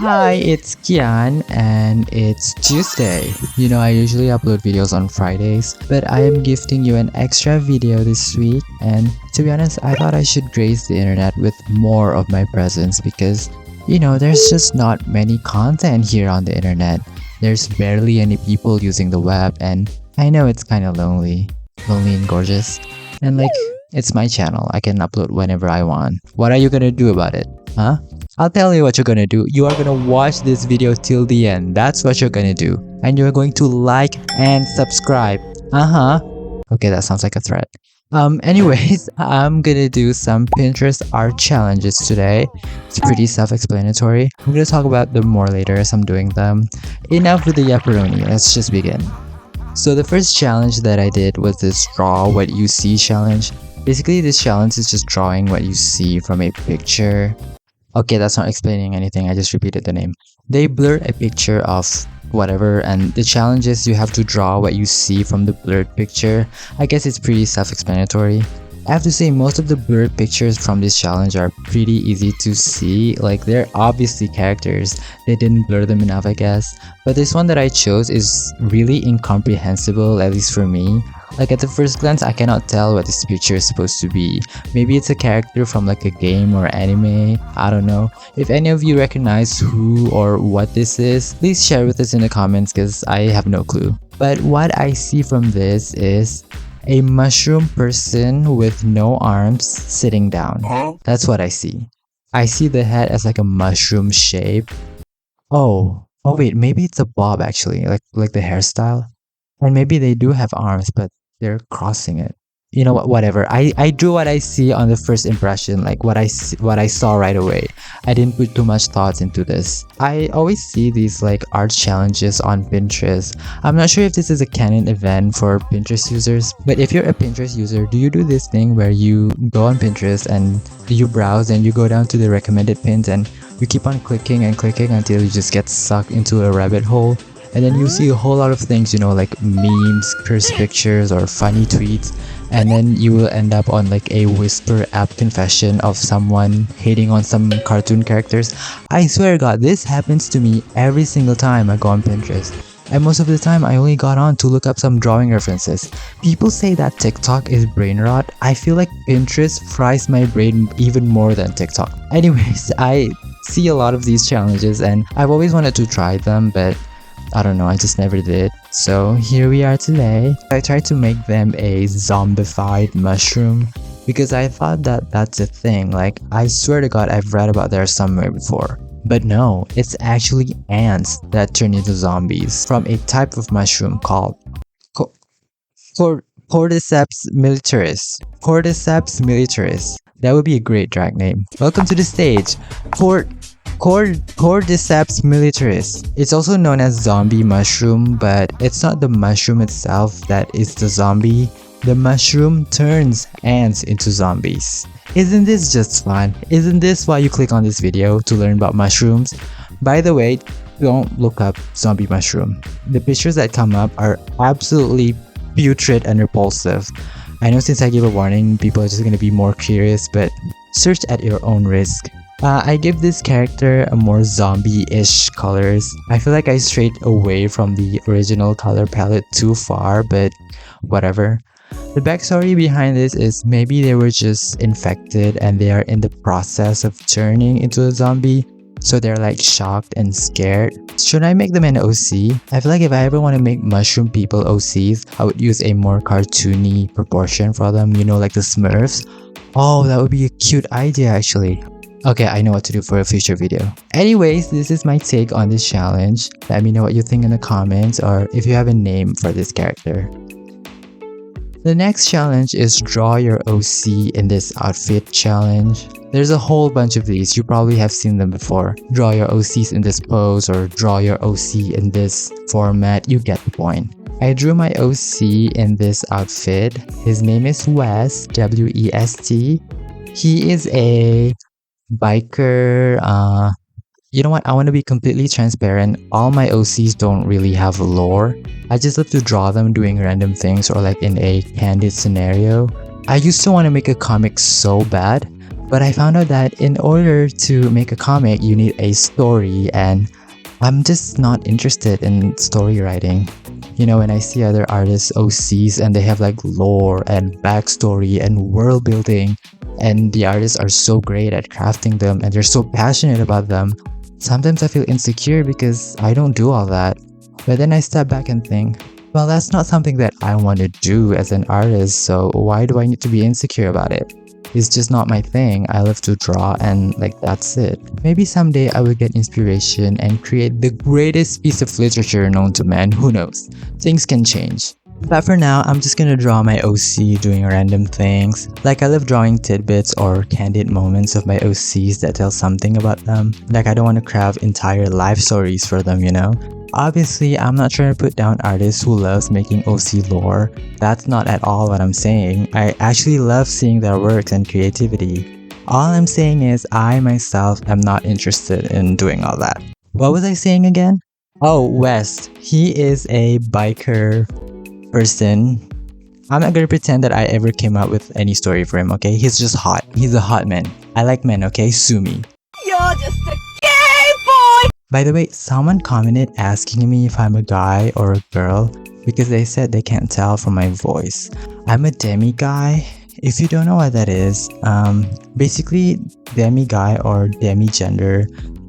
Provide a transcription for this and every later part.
Hi, it's Kian and it's Tuesday. I usually upload videos on Fridays, but I am gifting you an extra video this week. And to be honest, I thought I should grace the internet with more of my presence because, there's just not many content here on the internet. There's barely any people using the web, and I know it's kind of lonely and gorgeous. And it's my channel. I can upload whenever I want. What are you gonna do about it? Huh? I'll tell you what you're gonna do. You are gonna watch this video till the end. That's what you're gonna do. And you're going to like and subscribe. Okay, that sounds like a threat. Anyways, I'm gonna do some Pinterest art challenges today. It's pretty self-explanatory. I'm gonna talk about them more later as I'm doing them. Enough with the yapperoni. Let's just begin. So the first challenge that I did was this draw what you see challenge. Basically, this challenge is just drawing what you see from a picture. Okay, that's not explaining anything. I just repeated the name. They blurred a picture of whatever, and the challenge is you have to draw what you see from the blurred picture. I guess it's pretty self-explanatory. I have to say most of the blurred pictures from this challenge are pretty easy to see. They're obviously characters. They didn't blur them enough, I guess. But this one that I chose is really incomprehensible, at least for me. At the first glance, I cannot tell what this picture is supposed to be. Maybe it's a character from a game or anime. I don't know. If any of you recognize who or what this is, please share with us in the comments because I have no clue. But what I see from this is a mushroom person with no arms sitting down. That's what I see. I see the head as a mushroom shape. Oh wait, maybe it's a bob actually, like the hairstyle. And maybe they do have arms, but they're crossing it. You know what? Whatever. I drew what I see on the first impression, what I saw right away. I didn't put too much thoughts into this. I always see these art challenges on Pinterest. I'm not sure if this is a canon event for Pinterest users, but if you're a Pinterest user, do you do this thing where you go on Pinterest and you browse and you go down to the recommended pins and you keep on clicking and clicking until you just get sucked into a rabbit hole? And then you see a whole lot of things, like memes, cursed pictures, or funny tweets. And then you will end up on a whisper app confession of someone hating on some cartoon characters. I swear to God, this happens to me every single time I go on Pinterest. And most of the time, I only got on to look up some drawing references. People say that TikTok is brain rot. I feel like Pinterest fries my brain even more than TikTok. Anyways, I see a lot of these challenges and I've always wanted to try them, but I don't know, I just never did. So here we are today. I tried to make them a zombified mushroom because I thought that that's a thing. I swear to God, I've read about there somewhere before. But no, it's actually ants that turn into zombies from a type of mushroom called Cordyceps militaris. Cordyceps militaris. That would be a great drag name. Welcome to the stage, Cordyceps militaris. It's also known as zombie mushroom, but it's not the mushroom itself that is the zombie. The mushroom turns ants into zombies. Isn't this just fun? Isn't this why you click on this video, to learn about mushrooms? By the way, don't look up zombie mushroom. The pictures that come up are absolutely putrid and repulsive. I know since I gave a warning, people are just going to be more curious, but search at your own risk. I give this character a more zombie-ish colors. I feel like I strayed away from the original color palette too far, but whatever. The backstory behind this is maybe they were just infected and they are in the process of turning into a zombie, so they're shocked and scared. Should I make them an OC? I feel like if I ever want to make mushroom people OCs, I would use a more cartoony proportion for them, like the Smurfs. Oh, that would be a cute idea actually. Okay, I know what to do for a future video. Anyways, this is my take on this challenge. Let me know what you think in the comments or if you have a name for this character. The next challenge is draw your OC in this outfit challenge. There's a whole bunch of these. You probably have seen them before. Draw your OCs in this pose or draw your OC in this format. You get the point. I drew my OC in this outfit. His name is West, W-E-S-T. He is a biker. You know what? I want to be completely transparent. All my OCs don't really have lore. I just love to draw them doing random things or in a candid scenario. I used to want to make a comic so bad, But I found out that in order to make a comic, you need a story, and I'm just not interested in story writing. You know, when I see other artists, OCs, and they have like lore and backstory and world building, and the artists are so great at crafting them and they're so passionate about them, sometimes I feel insecure because I don't do all that. But then I step back and think, well, that's not something that I want to do as an artist, so why do I need to be insecure about it? It's just not my thing. I love to draw and like that's it. Maybe someday I will get inspiration and create the greatest piece of literature known to man. Who knows? Things can change. But for now, I'm just gonna draw my OC doing random things. Like I love drawing tidbits or candid moments of my OCs that tell something about them. Like I don't want to craft entire life stories for them, you know? Obviously, I'm not trying to put down artists who loves making OC lore. That's not at all what I'm saying. I actually love seeing their works and creativity. All I'm saying is I myself am not interested in doing all that. What was I saying again? Oh, West. He is a biker person. I'm not gonna pretend that I ever came up with any story for him, okay? He's just hot. He's a hot man. I like men, okay? Sue me. You're just a gay boy! By the way, someone commented asking me if I'm a guy or a girl because they said they can't tell from my voice. I'm a demi-guy. If you don't know what that is, basically demi-guy or demi-gender,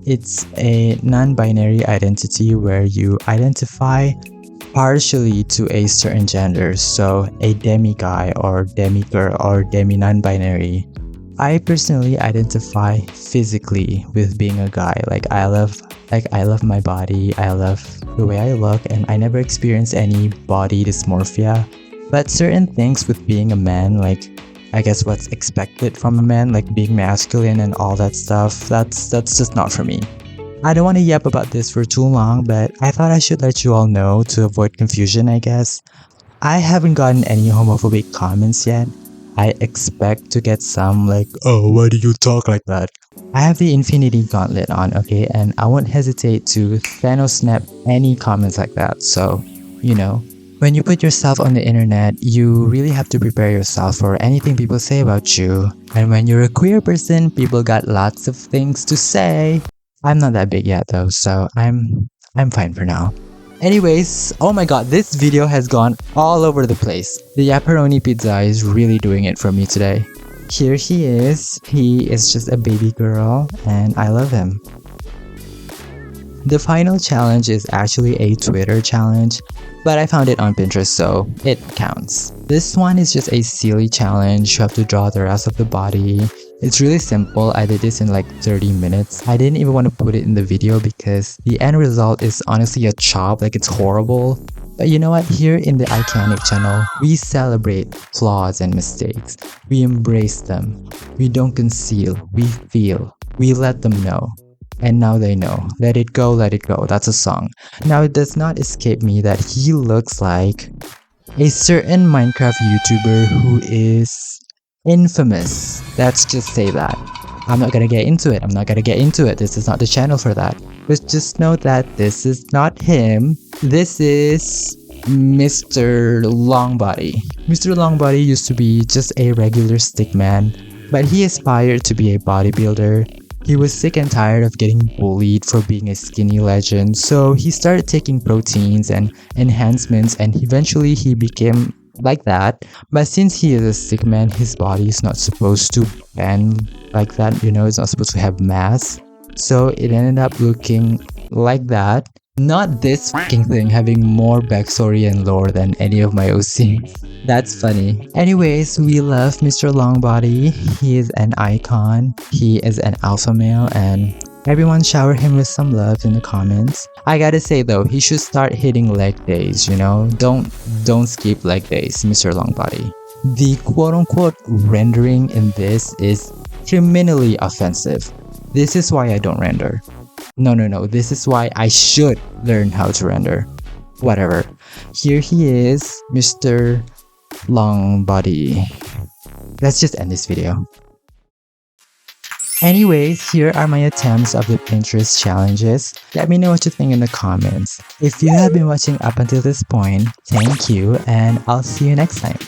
it's a non-binary identity where you identify partially to a certain gender, so a demi-guy or demi-girl or demi-non-binary. I personally identify physically with being a guy. I love my body, I love the way I look, and I never experienced any body dysmorphia. But certain things with being a man, like I guess what's expected from a man, like being masculine and all that stuff, that's just not for me. I don't want to yap about this for too long, but I thought I should let you all know to avoid confusion, I guess. I haven't gotten any homophobic comments yet. I expect to get some like, oh, why do you talk like that? I have the Infinity Gauntlet on, okay, and I won't hesitate to Thanos snap any comments like that, so, you know. When you put yourself on the internet, you really have to prepare yourself for anything people say about you. And when you're a queer person, people got lots of things to say. I'm not that big yet though, so I'm fine for now. Anyways, oh my god, this video has gone all over the place. The Yapperoni Pizza is really doing it for me today. Here he is just a baby girl and I love him. The final challenge is actually a Twitter challenge, but I found it on Pinterest, so it counts. This one is just a silly challenge. You have to draw the rest of the body. It's really simple. I did this in like 30 minutes. I didn't even want to put it in the video because the end result is honestly a chop, like it's horrible. But you know what? Here in the Iconic channel, we celebrate flaws and mistakes. We embrace them. We don't conceal. We feel. We let them know. And now they know. Let it go, that's a song. Now it does not escape me that he looks like a certain Minecraft YouTuber who is infamous. Let's just say that. I'm not gonna get into it. This is not the channel for that. But just know that this is not him. This is Mr. Longbody. Mr. Longbody used to be just a regular stickman, but he aspired to be a bodybuilder. He was sick and tired of getting bullied for being a skinny legend, so he started taking proteins and enhancements and eventually he became like that. But since he is a sick man, his body is not supposed to bend like that, you know, it's not supposed to have mass. So it ended up looking like that. Not this fucking thing having more backstory and lore than any of my OCs. That's funny. Anyways, we love Mr. Longbody. He is an icon. He is an alpha male and everyone shower him with some love in the comments. I gotta say though, he should start hitting leg days, you know? Don't skip leg days, Mr. Longbody. The quote-unquote rendering in this is criminally offensive. This is why I don't render. No, this is why I should learn how to render. Whatever. Here he is, Mr. Longbody. Let's just end this video. Anyways, here are my attempts of the Pinterest challenges. Let me know what you think in the comments. If you have been watching up until this point, thank you and I'll see you next time.